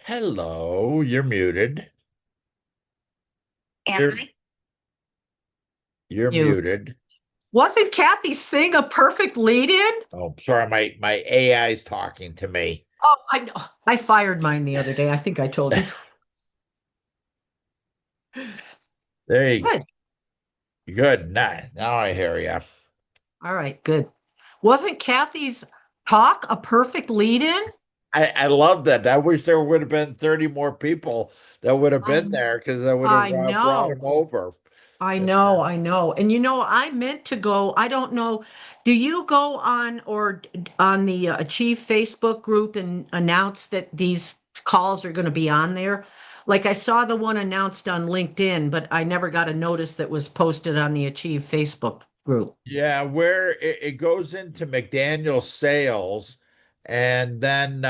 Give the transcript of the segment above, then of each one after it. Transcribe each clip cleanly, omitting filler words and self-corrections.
Hello, you're muted. Am You're I? you're You. muted. Wasn't Kathy Singh a perfect lead-in? Oh, sorry, my AI is talking to me. Oh, I know. I fired mine the other day. I think I told you. There you Good. good. Now I hear you. All right, good. Wasn't Kathy's talk a perfect lead-in? I love that. I wish there would have been 30 more people that would have I been there because I would have I brought know. them over. I know, I know. And I meant to go. I don't know. Do you go on or on the Achieve Facebook group and announce that these calls are going to be on there? Like I saw the one announced on LinkedIn, but I never got a notice that was posted on the Achieve Facebook group. Yeah, where it goes into McDaniel sales, and then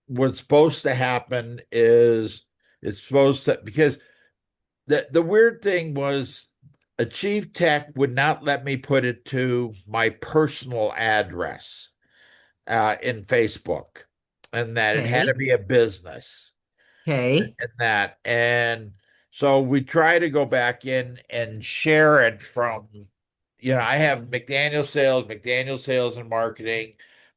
what's supposed to happen is it's supposed to because the weird thing was Achieve Tech would not let me put it to my personal address in Facebook, and that it had to Okay. be a business Okay. and that. And so we try to go back in and share it from, I have McDaniel Sales and Marketing,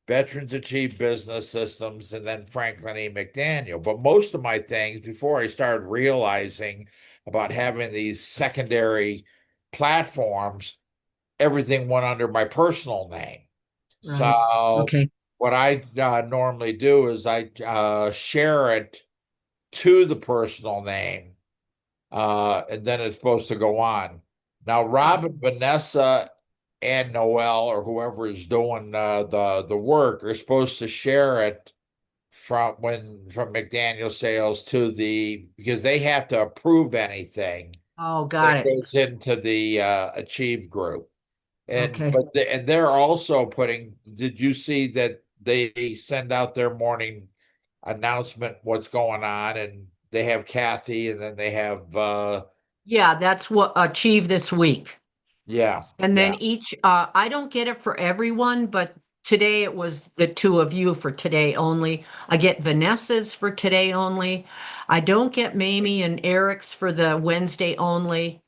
Veterans Achieve Business Systems, and then Franklin E. McDaniel. But most of my things, before I started realizing about having these secondary platforms, everything went under my personal name. Right. So Okay. what I normally do is I share it to the personal name, and then it's supposed to go on. Now, Huh. Robin, Vanessa, and Noel, or whoever is doing the work, are supposed to share it from McDaniel Sales to the because they have to approve anything Oh, got that it. goes into the Achieve group. And Okay. and they're also putting. Did you see that they send out their morning announcement what's going on, and they have Kathy, and then they have Yeah, that's what Achieve this week. yeah, And then yeah. I don't get it for everyone, but today it was the two of you for today only. I get Vanessa's for today only. I don't get Mamie and Eric's for the Wednesday only.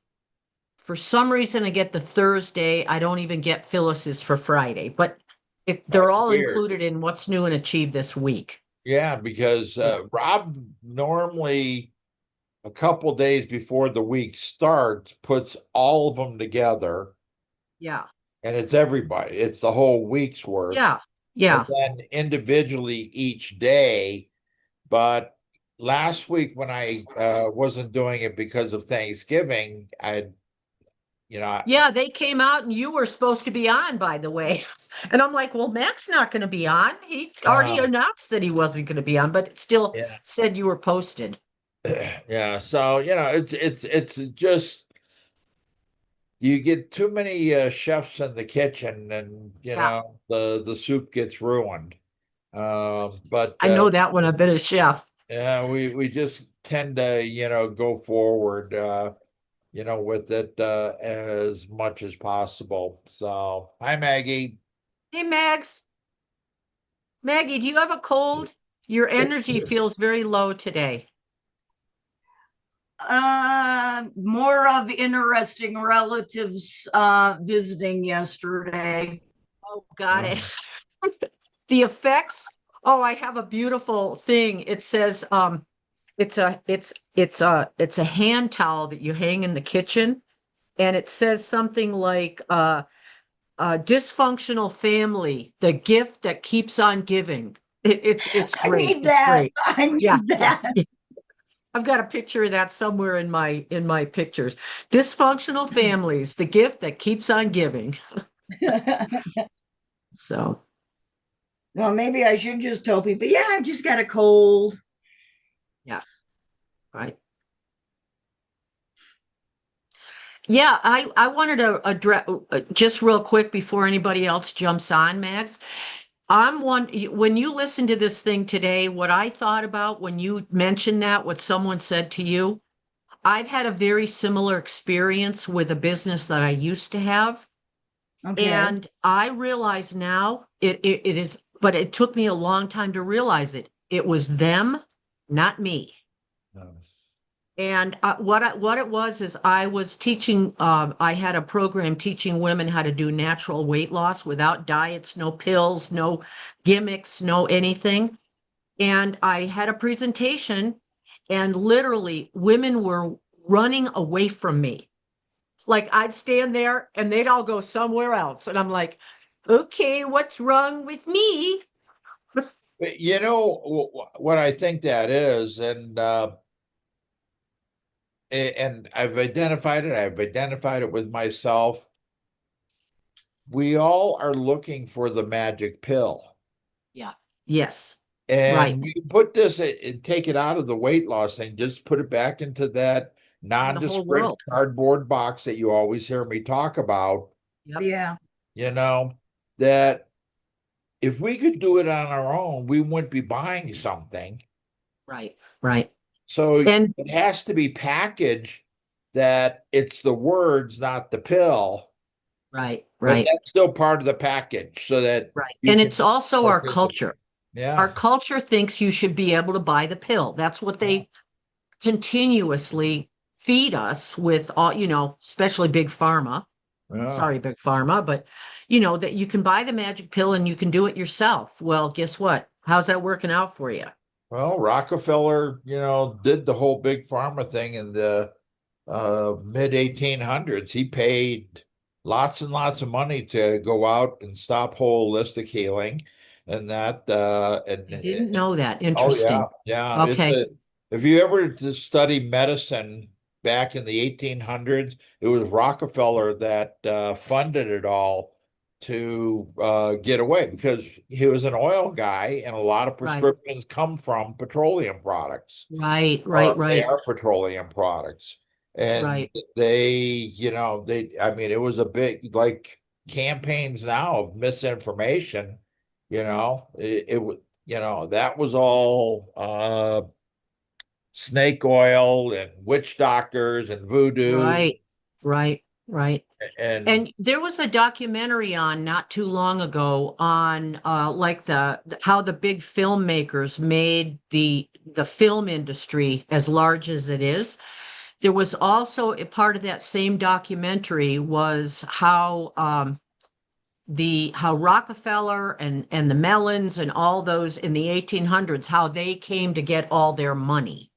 For some reason, I get the Thursday. I don't even get Phyllis's for Friday, but they're That's all weird. included in what's new and achieved this week. Yeah, because Yeah. Rob normally a couple days before the week starts puts all of them together, Yeah. and it's everybody. It's the whole week's worth, Yeah. and Yeah. then individually each day. But last week when I wasn't doing it because of Thanksgiving, you know, Yeah, they came out and you were supposed to be on, by the way. And I'm like, well, Mac's not going to be on. He already uh, announced that he wasn't going to be on, but it still yeah. said you were posted. Yeah, so it's just you get too many chefs in the kitchen, and Yeah, the soup gets ruined. But I know that one. I've been a chef. yeah, we just tend to go forward with it as much as possible. So hi Maggie. Hey, Mags. Maggie, do you have a cold? Your energy feels very low today. More of interesting relatives visiting yesterday. Oh, got it. Oh, The effects. Oh, I have a beautiful thing. It says, it's a hand towel that you hang in the kitchen, and it says something like, dysfunctional family, the gift that keeps on giving. It's I great. need It's that. great. I Yeah, need yeah, that. yeah. I've got a picture of that somewhere in my pictures. Dysfunctional families, the gift that keeps on giving. So, Well, maybe I should just tell people, yeah, I've just got a cold. yeah, right. Yeah, I wanted to address just real quick before anybody else jumps on, Max. I'm one when you listen to this thing today, what I thought about when you mentioned that, what someone said to you, I've had a very similar experience with a business that I used to have. Okay. And I realize now it is but it took me a long time to realize it. It was them, not me. No. And what it was is I was teaching, I had a program teaching women how to do natural weight loss without diets, no pills, no gimmicks, no anything. And I had a presentation, and literally women were running away from me. Like I'd stand there and they'd all go somewhere else. And I'm like, okay, what's wrong with me? But you know what I think that is, and I've identified it. I've identified it with myself. We all are looking for the magic pill. Yeah. Yes. Right. And we can put this and take it out of the weight loss thing, just put it back into that The whole nondescript world. cardboard box that you always hear me talk about, Yep. Yeah. you know, that if we could do it on our own, we wouldn't be buying something. Right. Right. So And it has to be packaged that it's the words, not the pill, right. but Right. that's still part of the package so that Right. you And can it's also our participate. culture. Our Yeah. culture thinks you should be able to buy the pill. That's what they continuously feed us with all, especially big pharma. Yeah. Sorry, big pharma, but that you can buy the magic pill and you can do it yourself. Well, guess what? How's that working out for you? Well, Rockefeller, did the whole big pharma thing in the mid 1800s. He paid lots and lots of money to go out and stop holistic healing, and that I didn't know that. oh yeah, Interesting. yeah. Okay. If you ever to study medicine back in the 1800s, it was Rockefeller that funded it all to get away because he was an oil guy, and a lot of Right. prescriptions come from petroleum products, Right. Right. or they Right. are petroleum products. And Right. I mean, it was a big, like, campaigns now of misinformation, it was, that was all snake oil and witch doctors and voodoo Right. Right. Right. and And there was a documentary on not too long ago on like how the big filmmakers made the film industry as large as it is. There was also a part of that same documentary was how Rockefeller and the Mellons and all those in the 1800s, how they came to get all their money,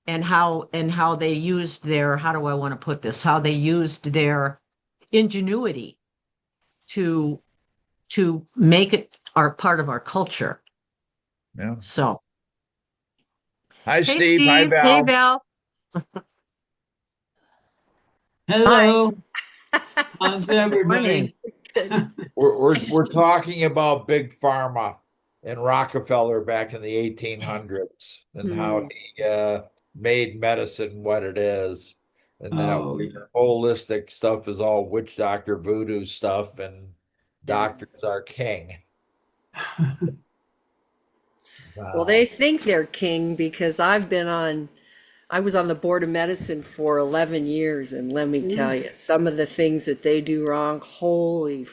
and how they used their, how do I want to put this, how they used their ingenuity to make it our part of our culture. yeah. So, Hi, hey Steve. Hi, Steve, hey Val. Val. Hi. Hello, how's Morning. everybody? We're talking about big pharma and Rockefeller back in the 1800s and how he made medicine what it is, and that Oh, holistic stuff is all witch doctor voodoo stuff, and Yeah. doctors are king. Well, Wow. they think they're king because I was on the board of medicine for 11 years, and let me tell you, some of the things that they do wrong, holy.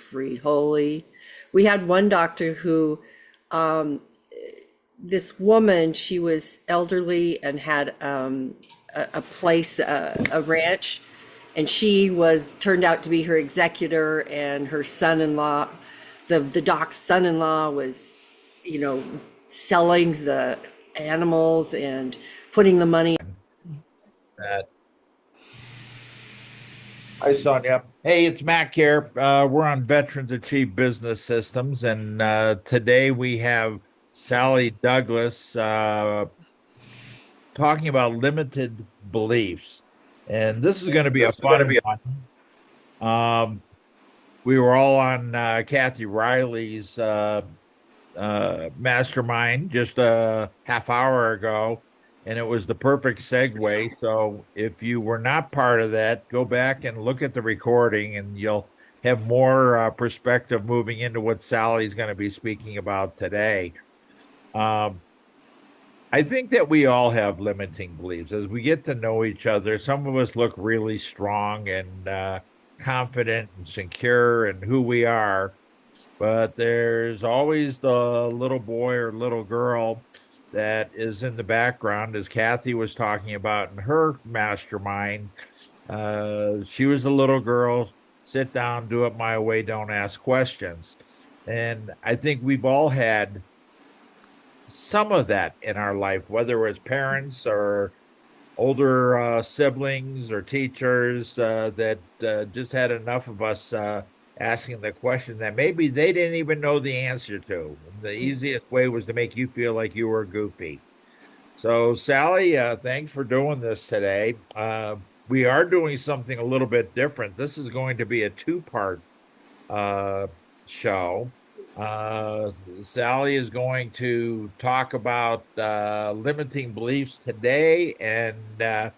We had one doctor who, this woman, she was elderly and had a place, a ranch, and she was turned out to be her executor, and her son-in-law, the doc's son-in-law was, you know, selling the animals and putting the money. That. Hi, Sonia. Hey, it's Mac here. We're on Veterans Achieve Business Systems, and today we have Sally Douglas talking about limited beliefs. And this is going to be a fun one. We were all on Kathy Riley's Mastermind just a half hour ago, and it was the perfect segue. So if you were not part of that, go back and look at the recording, and you'll have more perspective moving into what Sally's going to be speaking about today. I think that we all have limiting beliefs as we get to know each other. Some of us look really strong and confident and secure in who we are. but there's always the little boy or little girl that is in the background, as Kathy was talking about in her mastermind. She was a little girl, sit down, do it my way, don't ask questions. And I think we've all had some of that in our life, whether it's parents or older siblings or teachers that just had enough of us asking the question that maybe they didn't even know the answer to. The easiest way was to make you feel like you were goofy. So, Sally, thanks for doing this today. We are doing something a little bit different. This is going to be a two-part uh, show. Uh, Sally is going to talk about limiting beliefs today, and I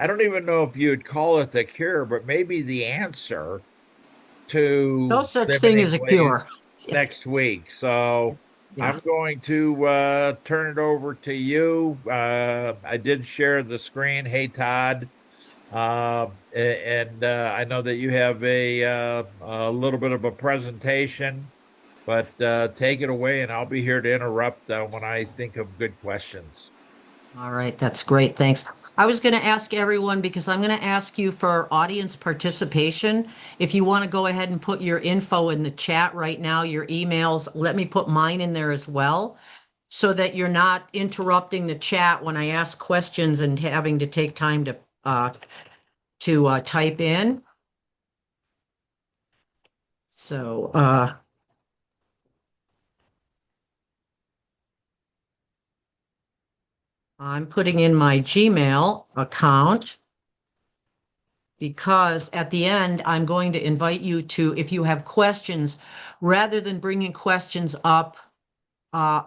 don't even know if you'd call it the cure, but maybe the answer No to such thing limiting as a beliefs cure. Yeah. next week. So Yeah. I'm going to turn it over to you. I did share the screen. Hey, Todd. And I know that you have a little bit of a presentation, but take it away, and I'll be here to interrupt when I think of good questions. All right, that's great. Thanks. I was going to ask everyone because I'm going to ask you for audience participation. If you want to go ahead and put your info in the chat right now, your emails, let me put mine in there as well so that you're not interrupting the chat when I ask questions and having to take time to type in. So, I'm putting in my Gmail account because at the end, I'm going to invite you to, if you have questions, rather than bringing questions up to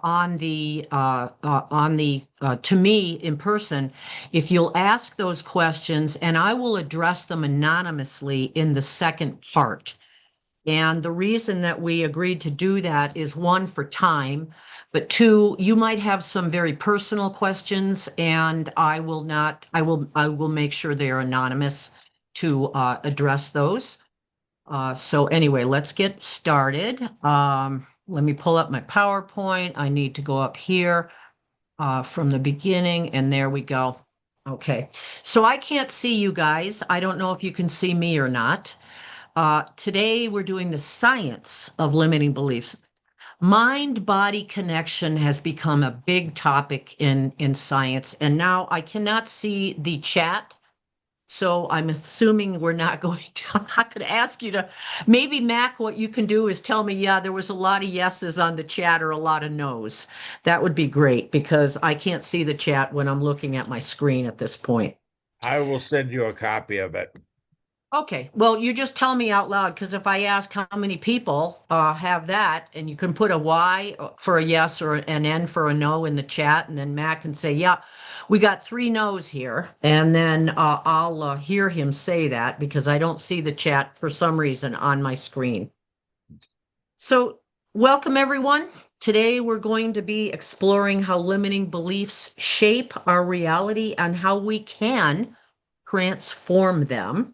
me in person, if you'll ask those questions, and I will address them anonymously in the second part. And the reason that we agreed to do that is one, for time, but two, you might have some very personal questions, and I will make sure they are anonymous to address those. So anyway, let's get started. Let me pull up my PowerPoint. I need to go up here from the beginning, and there we go. Okay, so I can't see you guys. I don't know if you can see me or not. Today, we're doing the science of limiting beliefs. Mind-body connection has become a big topic in science, and now I cannot see the chat, so I'm assuming we're not going to, I'm not going to ask you to, maybe Mac, what you can do is tell me, yeah, there was a lot of yeses on the chat or a lot of no's. That would be great because I can't see the chat when I'm looking at my screen at this point. I will send you a copy of it. Okay, well, you just tell me out loud because if I ask how many people have that, and you can put a Y for a yes or an N for a no in the chat, and then Matt can say, yeah, we got 3 no's here. And then I'll hear him say that because I don't see the chat for some reason on my screen. So, welcome everyone. Today we're going to be exploring how limiting beliefs shape our reality and how we can transform them.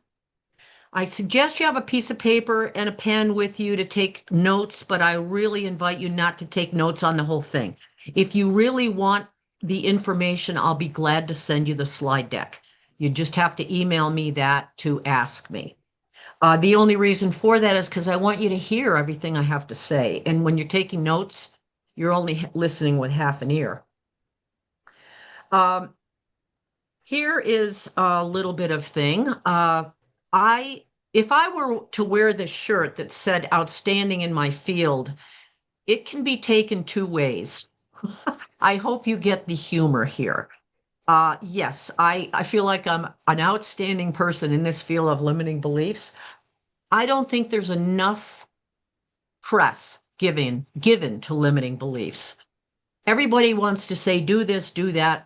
I suggest you have a piece of paper and a pen with you to take notes, but I really invite you not to take notes on the whole thing. If you really want the information, I'll be glad to send you the slide deck. You just have to email me that to ask me. The only reason for that is because I want you to hear everything I have to say. And when you're taking notes, you're only listening with half an ear. Um, Here is a little bit of thing. If I were to wear this shirt that said outstanding in my field, it can be taken 2 ways. I hope you get the humor here. Yes, I feel like I'm an outstanding person in this field of limiting beliefs. I don't think there's enough press given to limiting beliefs. Everybody wants to say, do this, do that,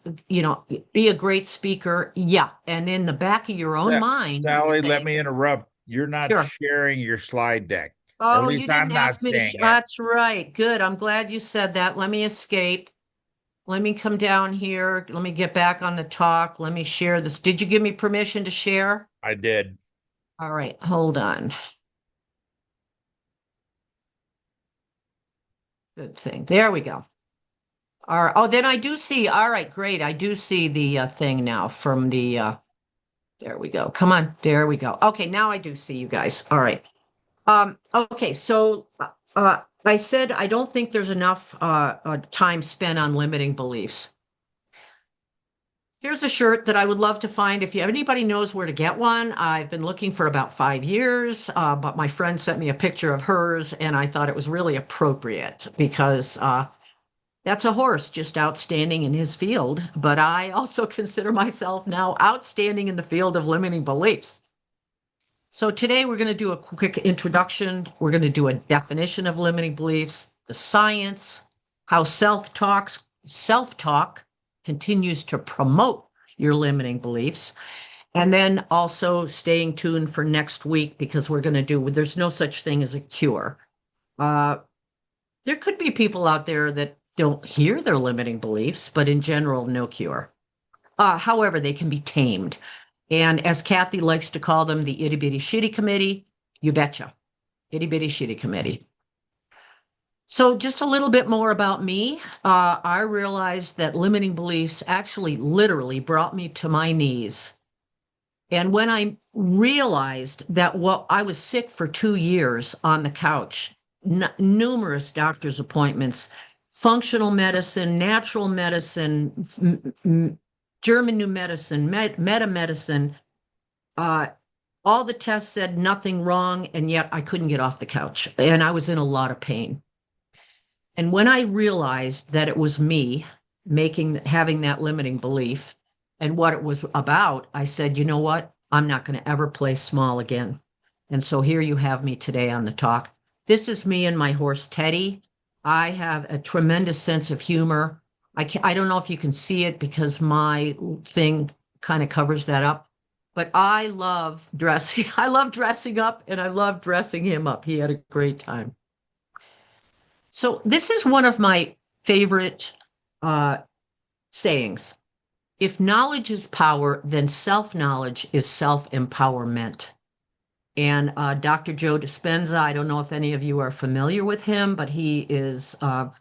be a great speaker. Yeah. And in the back of your own mind, you're Sally, let saying, me interrupt. You're not sure. sharing your slide deck. At Oh, you least didn't I'm not ask me to. seeing it. That's right. Good. I'm glad you said that. Let me escape. Let me come down here. Let me get back on the talk. Let me share this. Did you give me permission to share? I did. All right. Hold on. Good thing. There we go. All right. Oh, then I do see. All right, great. I do see the thing now from the. There we go. Come on. There we go. Okay, now I do see you guys. All right. Okay, so I said I don't think there's enough time spent on limiting beliefs. Here's a shirt that I would love to find. If anybody knows where to get one, I've been looking for about 5 years, but my friend sent me a picture of hers, and I thought it was really appropriate because that's a horse just outstanding in his field. But I also consider myself now outstanding in the field of limiting beliefs. So today we're going to do a quick introduction. We're going to do a definition of limiting beliefs, the science, how self-talk continues to promote your limiting beliefs, and then also staying tuned for next week because we're going to do, there's no such thing as a cure. There could be people out there that don't hear their limiting beliefs, but in general, no cure. However, they can be tamed. And as Kathy likes to call them, the itty bitty shitty committee, you betcha, itty bitty shitty committee. So just a little bit more about me. I realized that limiting beliefs actually literally brought me to my knees. And when I realized that I was sick for 2 years on the couch, numerous doctor's appointments, functional medicine, natural medicine, German new medicine, meta medicine, all the tests said nothing wrong, and yet I couldn't get off the couch, and I was in a lot of pain. And when I realized that it was me having that limiting belief and what it was about, I said, you know what? I'm not going to ever play small again. And so here you have me today on the talk. This is me and my horse, Teddy. I have a tremendous sense of humor. I don't know if you can see it because my thing kind of covers that up, but I love dressing. I love dressing up, and I love dressing him up. He had a great time. So this is one of my favorite sayings. If knowledge is power, then self-knowledge is self-empowerment. And Dr. Joe Dispenza, I don't know if any of you are familiar with him, but he is a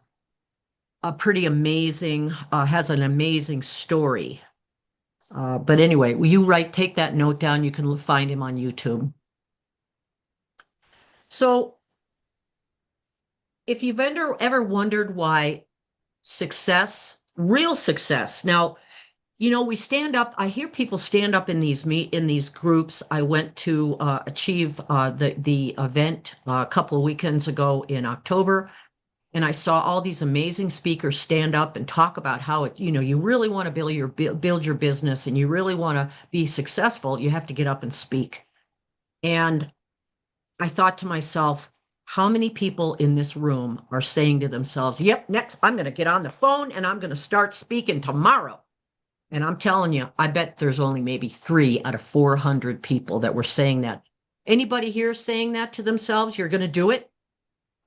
pretty amazing, has an amazing story. But anyway, take that note down. You can find him on YouTube. So if you've ever wondered why real success, now, we stand up. I hear people stand up in these groups. I went to Achieve the event a couple of weekends ago in October, and I saw all these amazing speakers stand up and talk about how you really want to build your business, and you really want to be successful. You have to get up and speak. And I thought to myself, how many people in this room are saying to themselves, yep, next I'm going to get on the phone and I'm going to start speaking tomorrow. And I'm telling you, I bet there's only maybe 3 out of 400 people that were saying that. Anybody here saying that to themselves? You're going to do it?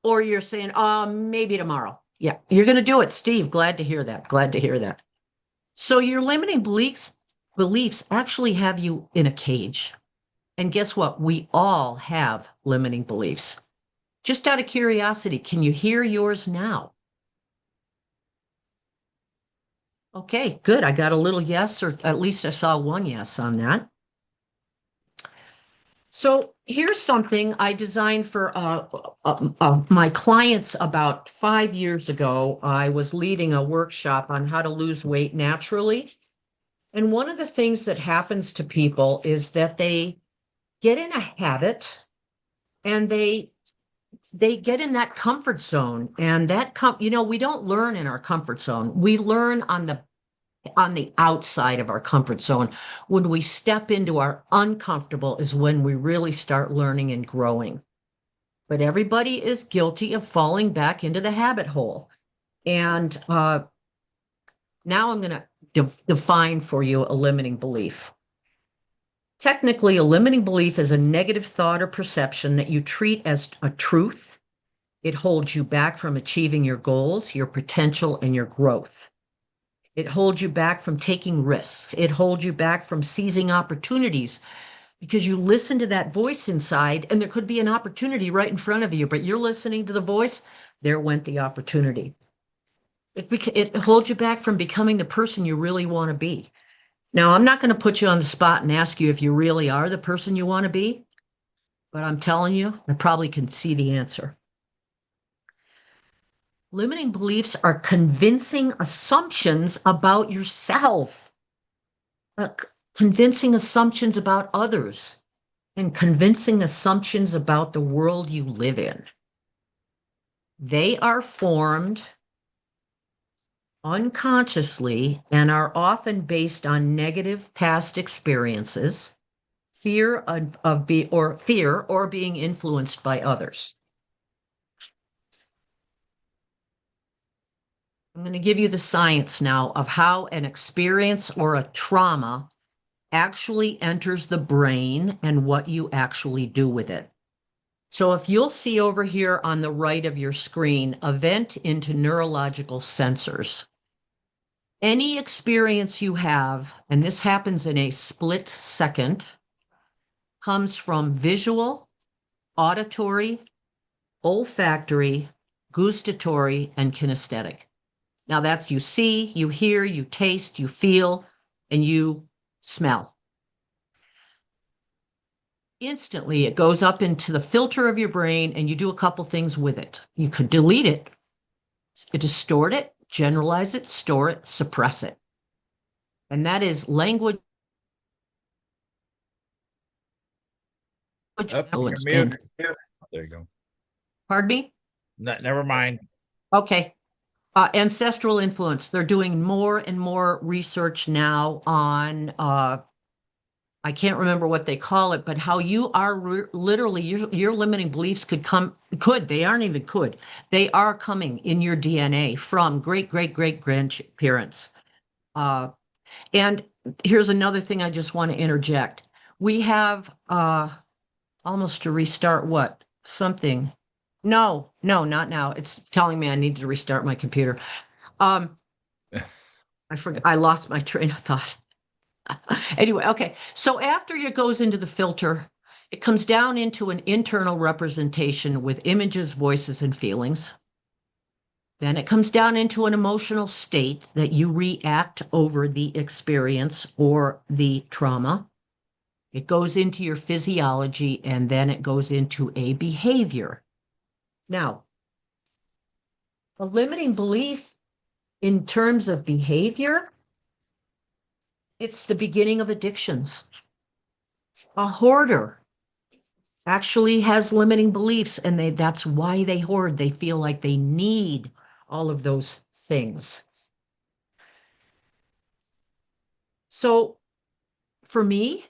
Or you're saying, maybe tomorrow. Yeah, you're going to do it. Steve, glad to hear that. Glad to hear that. So your limiting beliefs actually have you in a cage. And guess what? We all have limiting beliefs. Just out of curiosity, can you hear yours now? Okay, good. I got a little yes, or at least I saw one yes on that. So here's something I designed for my clients about 5 years ago. I was leading a workshop on how to lose weight naturally. And one of the things that happens to people is that they get in a habit and they get in that comfort zone, and we don't learn in our comfort zone. We learn on the outside of our comfort zone. When we step into our uncomfortable is when we really start learning and growing. But everybody is guilty of falling back into the habit hole. And now I'm going to define for you a limiting belief. Technically, a limiting belief is a negative thought or perception that you treat as a truth. It holds you back from achieving your goals, your potential, and your growth. It holds you back from taking risks. It holds you back from seizing opportunities because you listen to that voice inside, and there could be an opportunity right in front of you, but you're listening to the voice. There went the opportunity. It holds you back from becoming the person you really want to be. Now, I'm not going to put you on the spot and ask you if you really are the person you want to be, but I'm telling you, I probably can see the answer. Limiting beliefs are convincing assumptions about yourself, convincing assumptions about others, and convincing assumptions about the world you live in. They are formed unconsciously and are often based on negative past experiences, fear or being influenced by others. I'm going to give you the science now of how an experience or a trauma actually enters the brain and what you actually do with it. So if you'll see over here on the right of your screen, event into neurological sensors. Any experience you have, and this happens in a split second, comes from visual, auditory, olfactory, gustatory, and kinesthetic. Now that's you see, you hear, you taste, you feel, and you smell. Instantly, it goes up into the filter of your brain, and you do a couple things with it. You could delete it, distort it, generalize it, store it, suppress it. And that is language. Up, you're influence muted. and- There you go. Pardon me? Never mind. Okay. Ancestral influence. They're doing more and more research now on, I can't remember what they call it, but how you are literally, your limiting beliefs they aren't even could. They are coming in your DNA from great, great, great grandparents. And here's another thing I just want to interject. We have almost to restart what? Something. No, not now. It's telling me I need to restart my computer. I forgot. I lost my train of thought. Anyway, okay. So after it goes into the filter, it comes down into an internal representation with images, voices, and feelings. Then it comes down into an emotional state that you react over the experience or the trauma. It goes into your physiology, and then it goes into a behavior. Now, a limiting belief in terms of behavior, it's the beginning of addictions. A hoarder actually has limiting beliefs, and that's why they hoard. They feel like they need all of those things. So for me,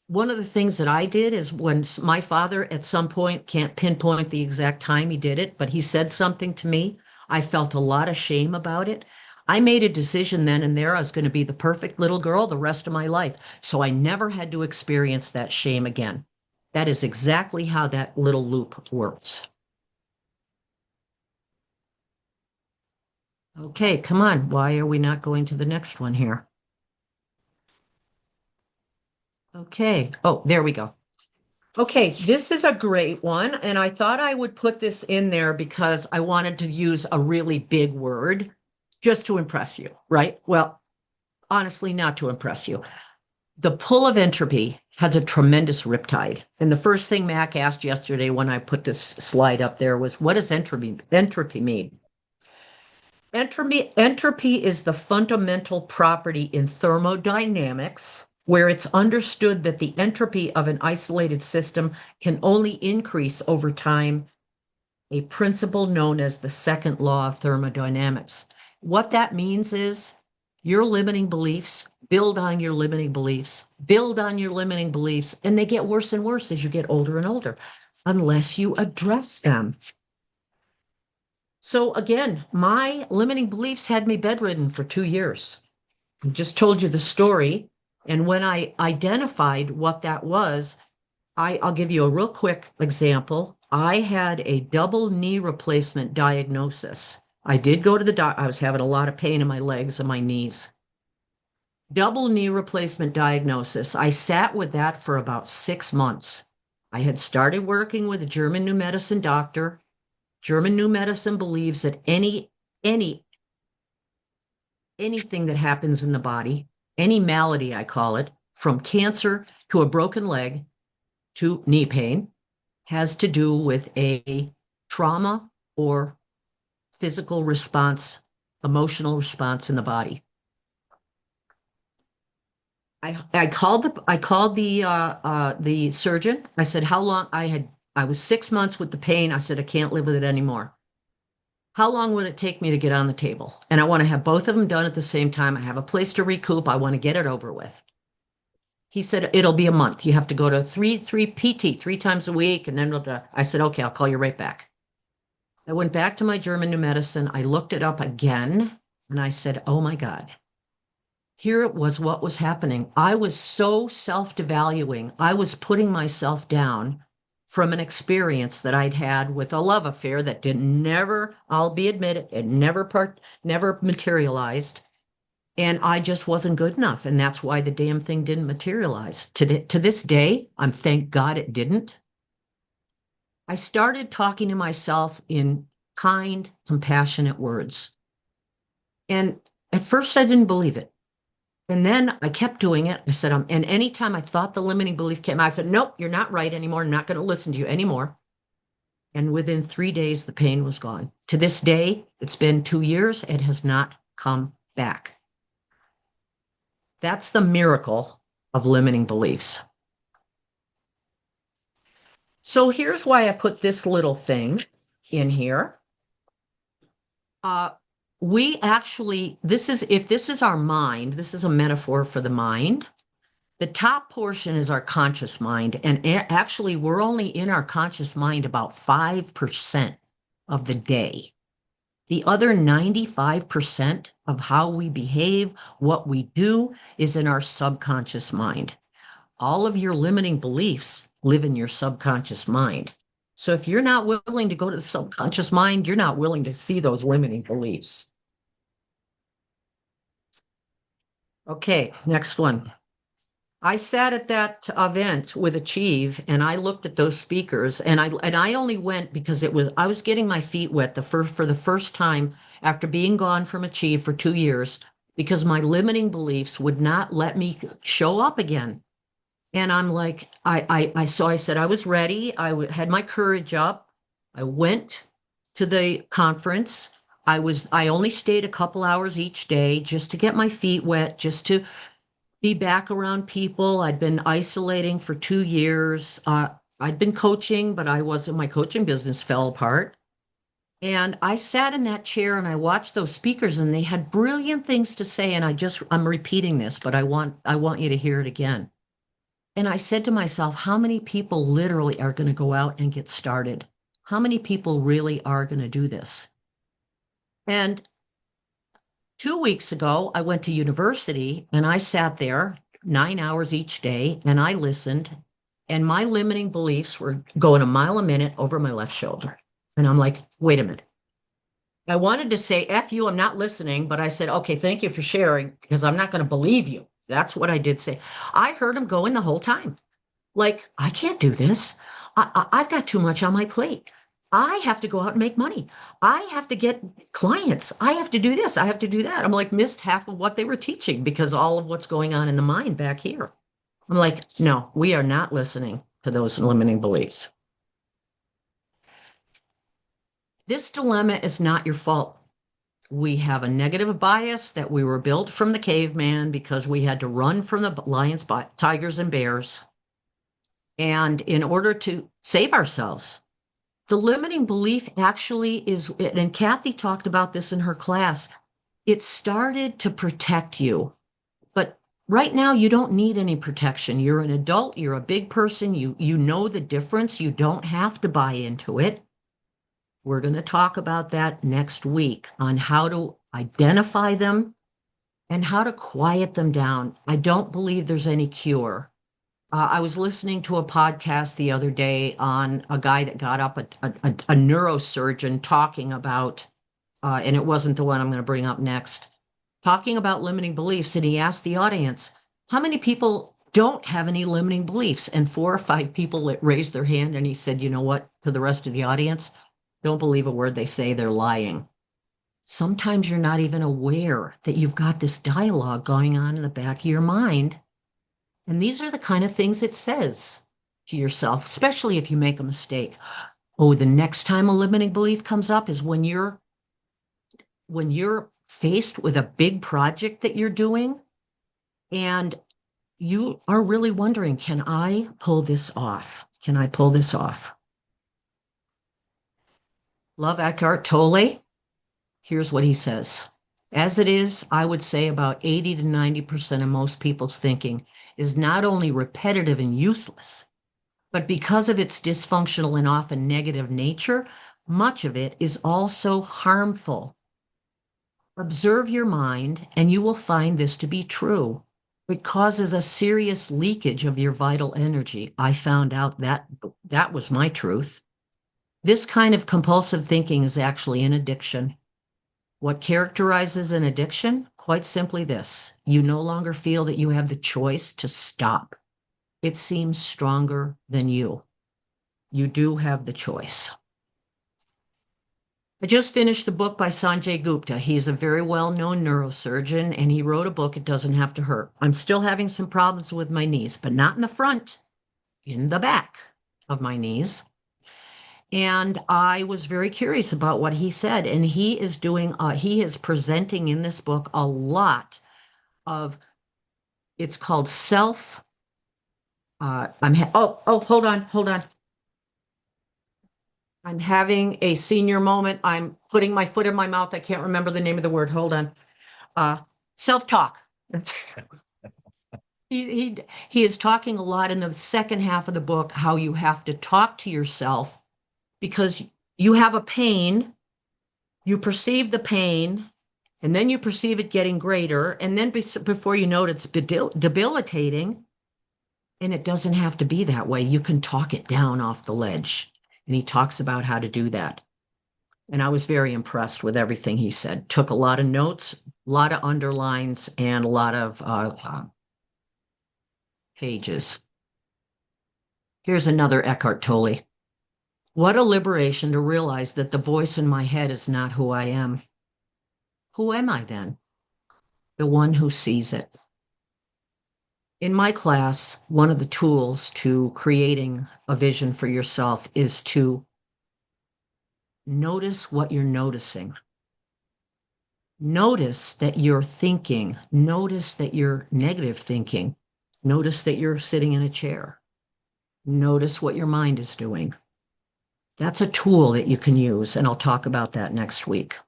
one of the things that I did is when my father at some point, can't pinpoint the exact time he did it, but he said something to me. I felt a lot of shame about it. I made a decision then and there I was going to be the perfect little girl the rest of my life. So I never had to experience that shame again. That is exactly how that little loop works. Okay, come on. Why are we not going to the next one here? Okay. Oh, there we go. Okay, this is a great one, and I thought I would put this in there because I wanted to use a really big word just to impress you, right? Well, honestly, not to impress you. The pull of entropy has a tremendous riptide. And the first thing Mac asked yesterday when I put this slide up there was, what does entropy mean? Entropy is the fundamental property in thermodynamics where it's understood that the entropy of an isolated system can only increase over time, a principle known as the second law of thermodynamics. What that means is your limiting beliefs build on your limiting beliefs, build on your limiting beliefs, and they get worse and worse as you get older and older, unless you address them. So again, my limiting beliefs had me bedridden for 2 years. I just told you the story. And when I identified what that was, I'll give you a real quick example. I had a double knee replacement diagnosis. I did go to the doctor. I was having a lot of pain in my legs and my knees. double knee replacement diagnosis. I sat with that for about 6 months. I had started working with a German new medicine doctor. German new medicine believes that any anything that happens in the body, any malady, I call it, from cancer to a broken leg to knee pain, has to do with a trauma or physical response, emotional response in the body. I called the surgeon. I said how long I was 6 months with the pain. I said I can't live with it anymore. How long would it take me to get on the table? And I want to have both of them done at the same time. I have a place to recoup. I want to get it over with. He said it'll be a month. You have to go to three PT 3 times a week, and then I said okay, I'll call you right back. I went back to my German new medicine. I looked it up again, and I said, oh my God. Here it was what was happening. I was so self-devaluing. I was putting myself down from an experience that I'd had with a love affair that I'll be admitted, it never materialized. And I just wasn't good enough. And that's why the damn thing didn't materialize. To this day, thank God it didn't. I started talking to myself in kind, compassionate words. And at first I didn't believe it. And then I kept doing it. I said, and anytime I thought the limiting belief came, I said, nope, you're not right anymore. I'm not going to listen to you anymore. And within 3 days, the pain was gone. To this day, it's been 2 years. It has not come back. That's the miracle of limiting beliefs. So here's why I put this little thing in here. If this is our mind, this is a metaphor for the mind. The top portion is our conscious mind. And actually, we're only in our conscious mind about 5% of the day. The other 95% of how we behave, what we do, is in our subconscious mind. All of your limiting beliefs live in your subconscious mind. So if you're not willing to go to the subconscious mind, you're not willing to see those limiting beliefs. Okay, next one. I sat at that event with Achieve, and I looked at those speakers, and I only went because I was getting my feet wet for the first time after being gone from Achieve for 2 years, because my limiting beliefs would not let me show up again. And I'm like, so I said I was ready. Had my courage up. I went to the conference. I only stayed a couple hours each day just to get my feet wet, just to be back around people. I'd been isolating for 2 years. I'd been coaching, but my coaching business fell apart. And I sat in that chair and I watched those speakers, and they had brilliant things to say. And I'm repeating this, but I want you to hear it again. And I said to myself, how many people literally are going to go out and get started? How many people really are going to do this? And 2 weeks ago, I went to university and I sat there 9 hours each day and I listened, and my limiting beliefs were going a mile a minute over my left shoulder. And I'm like, wait a minute. I wanted to say, F you, I'm not listening, but I said, okay, thank you for sharing, because I'm not going to believe you. That's what I did say. I heard him going the whole time. Like, I can't do this. I've got too much on my plate. I have to go out and make money. I have to get clients. I have to do this. I have to do that. I'm like, missed half of what they were teaching because all of what's going on in the mind back here. I'm like, no, we are not listening to those limiting beliefs. This dilemma is not your fault. We have a negative bias that we were built from the caveman because we had to run from the lions, tigers, and bears. And in order to save ourselves, the limiting belief actually is, and Kathy talked about this in her class, it started to protect you. But right now, you don't need any protection. You're an adult, you're a big person, you know the difference, you don't have to buy into it. We're going to talk about that next week on how to identify them and how to quiet them down. I don't believe there's any cure. I was listening to a podcast the other day on a guy that got up, a neurosurgeon talking about, and it wasn't the one I'm going to bring up next, talking about limiting beliefs, and he asked the audience, how many people don't have any limiting beliefs? And 4 or 5 people raised their hand, and he said, you know what, to the rest of the audience, don't believe a word they say, they're lying. Sometimes you're not even aware that you've got this dialogue going on in the back of your mind. And these are the kind of things it says to yourself, especially if you make a mistake. Oh, the next time a limiting belief comes up is when you're faced with a big project that you're doing and you are really wondering, can I pull this off? Can I pull this off? Love Eckhart Tolle. Here's what he says. As it is, I would say about 80 to 90% of most people's thinking is not only repetitive and useless, but because of its dysfunctional and often negative nature, much of it is also harmful. Observe your mind, and you will find this to be true. It causes a serious leakage of your vital energy. I found out that was my truth. This kind of compulsive thinking is actually an addiction. What characterizes an addiction? Quite simply this. You no longer feel that you have the choice to stop. It seems stronger than you. You do have the choice. I just finished the book by Sanjay Gupta. He's a very well-known neurosurgeon, and he wrote a book, It Doesn't Have to Hurt. I'm still having some problems with my knees, but not in the front, in the back of my knees. And I was very curious about what he said. And he is presenting in this book a lot of, it's called hold on. I'm having a senior moment. I'm putting my foot in my mouth. I can't remember the name of the word. Hold on. Self-talk. He is talking a lot in the second half of the book, how you have to talk to yourself because you have a pain, you perceive the pain, and then you perceive it getting greater, and then before you know it, it's debilitating, and it doesn't have to be that way. You can talk it down off the ledge, and he talks about how to do that. And I was very impressed with everything he said. Took a lot of notes, a lot of underlines, and a lot of pages. Here's another Eckhart Tolle. What a liberation to realize that the voice in my head is not who I am. Who am I then? The one who sees it. In my class, one of the tools to creating a vision for yourself is to notice what you're noticing. Notice that you're thinking. Notice that you're negative thinking. Notice that you're sitting in a chair. Notice what your mind is doing. That's a tool that you can use, and I'll talk about that next week.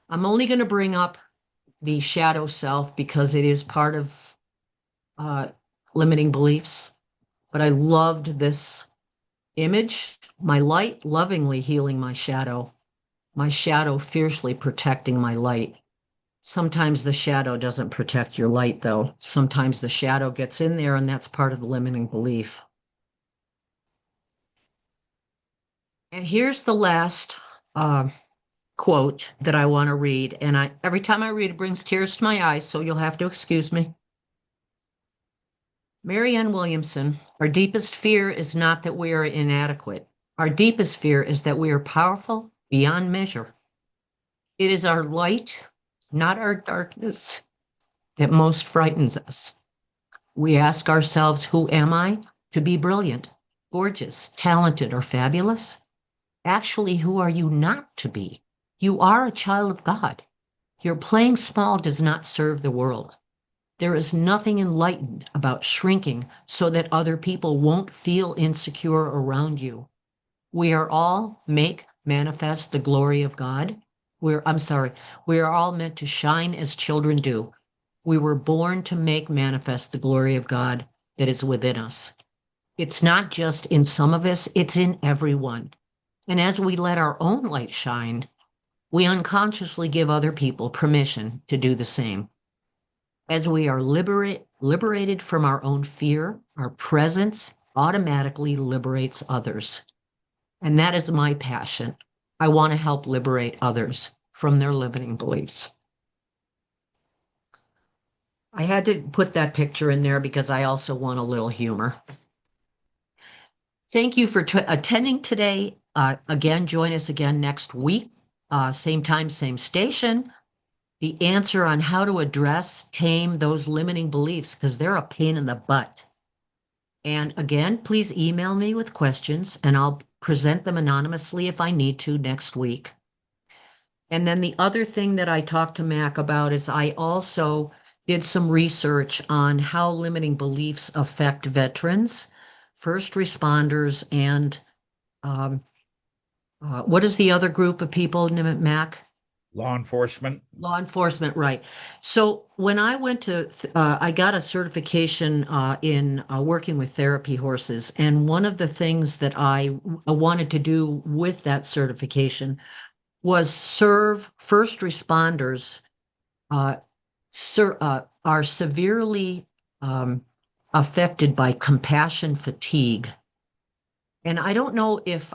I'm only going to bring up the shadow self because it is part of limiting beliefs, but I loved this image. My light lovingly healing my shadow fiercely protecting my light. Sometimes the shadow doesn't protect your light, though. Sometimes the shadow gets in there, and that's part of the limiting belief. And here's the last quote that I want to read. And every time I read it brings tears to my eyes, so you'll have to excuse me. Marianne Williamson, our deepest fear is not that we are inadequate. Our deepest fear is that we are powerful beyond measure. It is our light, not our darkness, that most frightens us. We ask ourselves, who am I? To be brilliant, gorgeous, talented, or fabulous? Actually, who are you not to be? You are a child of God. Your playing small does not serve the world. There is nothing enlightened about shrinking so that other people won't feel insecure around you. We are all manifest the glory of God. We are all meant to shine as children do. We were born to make manifest the glory of God that is within us. It's not just in some of us, it's in everyone. And as we let our own light shine, we unconsciously give other people permission to do the same. As we are liberated from our own fear, our presence automatically liberates others. And that is my passion. I want to help liberate others. from their limiting beliefs. I had to put that picture in there because I also want a little humor. Thank you for attending today. Again, join us again next week, same time, same station. The answer on how to address, tame those limiting beliefs, because they're a pain in the butt. And again, please email me with questions and I'll present them anonymously if I need to next week. And then the other thing that I talked to Mac about is I also did some research on how limiting beliefs affect veterans, first responders, and what is the other group of people, Mac? Law enforcement. Law enforcement, right. So when I went to, I got a certification in working with therapy horses. And one of the things that I wanted to do with that certification was serve first responders uh, are severely affected by compassion fatigue. And I don't know if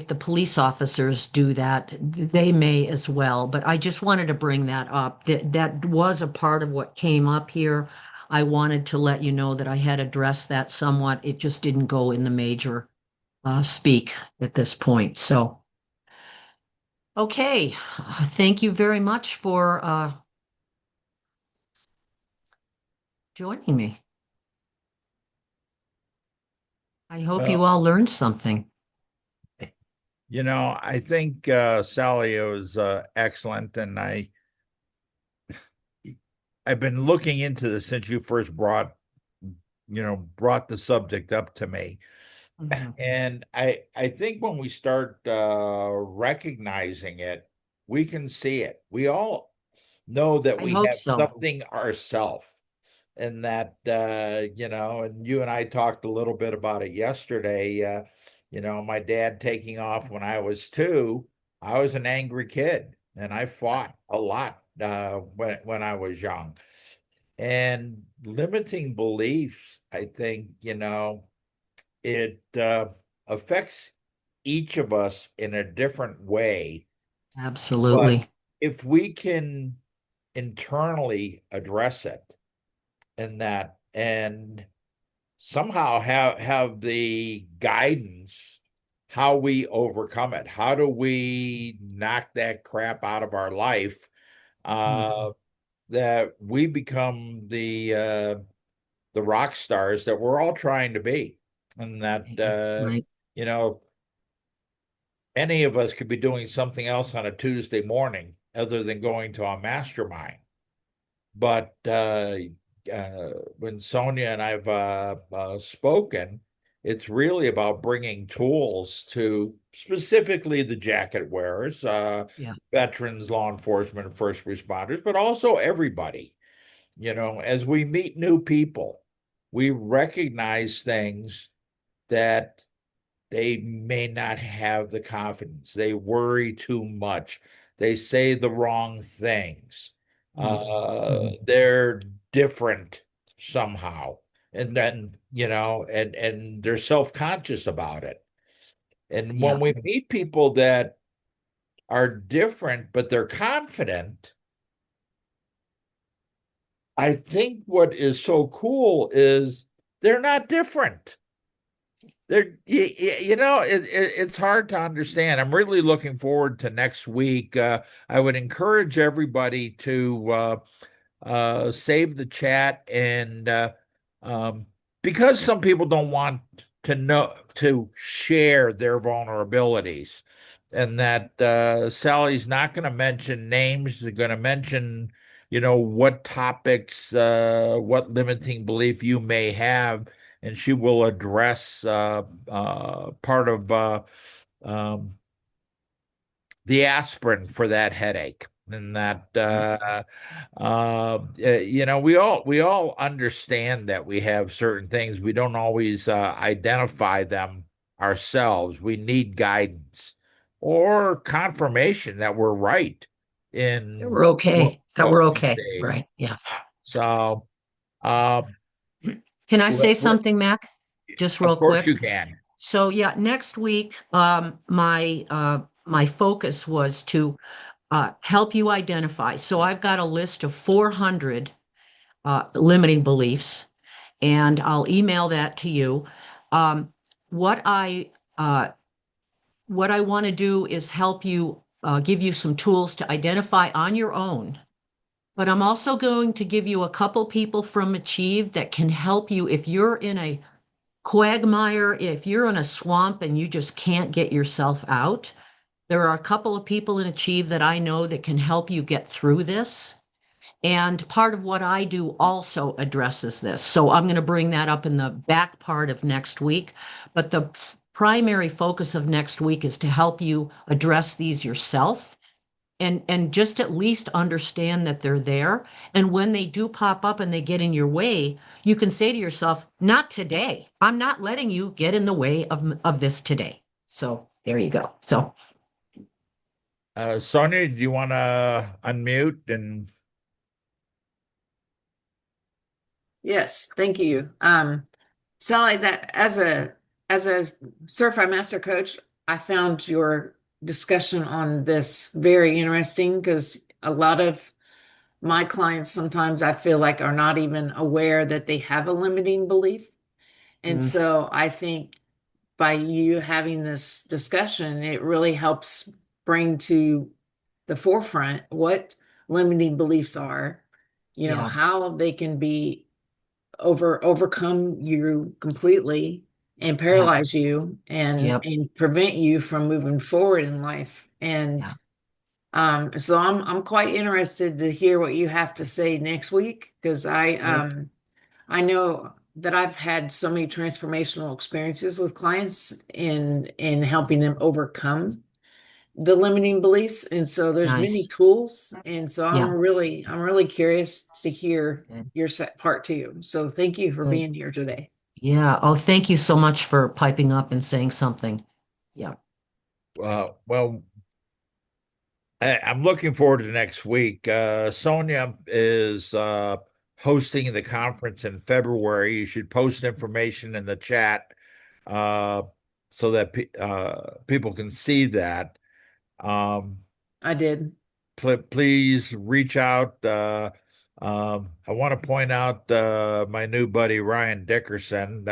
the police officers do that, they may as well. But I just wanted to bring that up. That was a part of what came up here. I wanted to let you know that I had addressed that somewhat. It just didn't go in the major speak at this point. So, okay. Thank you very much for joining me. I hope you Well, all learned something. I think Sally was excellent, and I've been looking into this since you first brought the subject up to me. Mhm. And I think when we start recognizing it, we can see it. We all know that I we hope have so. something ourself, and that and you and I talked a little bit about it yesterday. My dad taking off when I was 2, I was an angry kid, and I fought a lot when I was young. And limiting beliefs, I think, it affects each of us in a different way. But Absolutely. if we can internally address it and somehow have the guidance how we overcome it, how do we knock that crap out of our life, Mhm. that we become the rock stars that we're all trying to be, and that Right. you know any of us could be doing something else on a Tuesday morning other than going to a mastermind. But when Sonia and I've spoken, it's really about bringing tools to specifically the jacket wearers, Yeah. veterans, law enforcement, first responders, but also everybody. As we meet new people, we recognize things that they may not have the confidence. They worry too much. They say the wrong things. Mhm. They're different somehow. And then, and they're self-conscious about it. And when Yeah. we meet people that are different, but they're confident, I think what is so cool is they're not different. It's hard to understand. I'm really looking forward to next week. I would encourage everybody to save the chat, and um, because some people don't want to share their vulnerabilities, and that Sally's not going to mention names. They're going to mention, what topics, what limiting belief you may have, and she will address part of um, the aspirin for that headache. And that we all understand that we have certain things. We don't always identify them ourselves. We need guidance or confirmation that we're right That in we're what, okay. That what we're we okay. say. Right. Yeah. So, uh, Can I say we're, something, Mac? Just real of course quick. you can. So yeah, next week, my focus was to help you identify. So I've got a list of 400 limiting beliefs, and I'll email that to you. Um, what I uh, what I want to do is help you, give you some tools to identify on your own. But I'm also going to give you a couple people from Achieve that can help you if you're in a quagmire, if you're in a swamp and you just can't get yourself out. There are a couple of people in Achieve that I know that can help you get through this. And part of what I do also addresses this. So I'm going to bring that up in the back part of next week. But the primary focus of next week is to help you address these yourself and just at least understand that they're there. And when they do pop up and they get in your way, you can say to yourself, not today. I'm not letting you get in the way of this today. So there you go. So Sonia, do you want to unmute and Yes, thank you. Sally, that as a certified master coach, I found your discussion on this very interesting because a lot of my clients sometimes I feel like are not even aware that they have a limiting belief. And mm, so I think by you having this discussion, it really helps bring to the forefront what limiting beliefs are, yeah, how they can be overcome you completely and yeah, paralyze you yep, and prevent you from moving forward in life. And yeah, so I'm quite interested to hear what you have to say next week because good. I know that I've had so many transformational experiences with clients in helping them overcome the limiting beliefs. And so there's many Nice. tools. And so Yeah, I'm really curious to hear good, your set part two. So thank you for good. being here today. Yeah. Oh, thank you so much for piping up and saying something. Yeah. well, I'm looking forward to next week. Sonia is hosting the conference in February. You should post information in the chat uh, so that people can see that. Um, I did. Please reach out. I want to point out my new buddy Ryan Dickerson.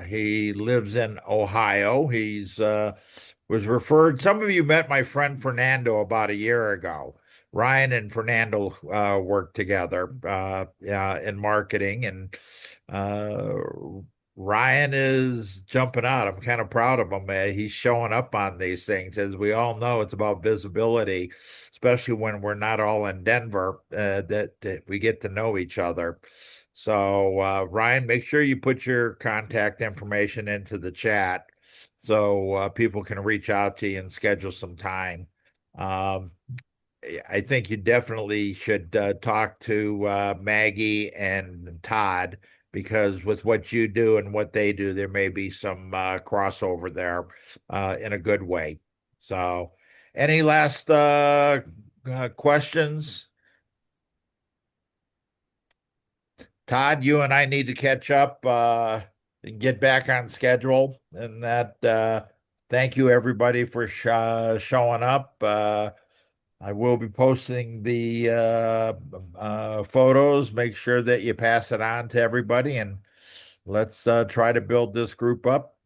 He lives in Ohio. He's was referred. Some of you met my friend Fernando about a year ago. Ryan and Fernando worked together yeah, in marketing, and uh, Ryan is jumping out. I'm kind of proud of him. He's showing up on these things. As we all know, it's about visibility, especially when we're not all in Denver, that we get to know each other. So, Ryan, make sure you put your contact information into the chat so people can reach out to you and schedule some time. Um, I think you definitely should talk to Maggie and Todd because with what you do and what they do, there may be some crossover there in a good way. So, any last questions? Todd, you and I need to catch up and get back on schedule. And that, thank you everybody for showing up. I will be posting the photos. Make sure that you pass it on to everybody, and let's try to build this group up.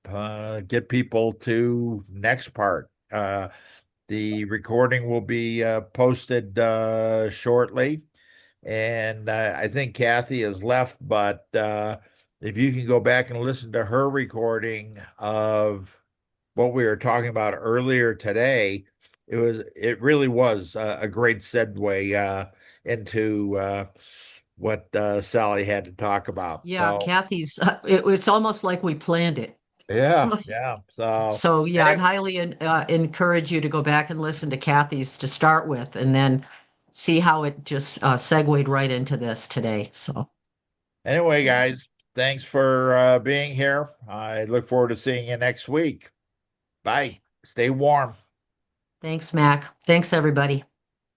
Get people to next part. The recording will be posted shortly, and I think Kathy has left, but if you can go back and listen to her recording of what we were talking about earlier today, it really was a great segue into what Sally had to talk about. Yeah. So Kathy's, it's almost like we planned it. yeah, yeah. So So yeah, I'd anyway, highly encourage you to go back and listen to Kathy's to start with, and then see how it just segued right into this today. So anyway, guys, thanks for being here. I look forward to seeing you next week. Bye. Stay warm. thanks, Mac. Thanks, everybody.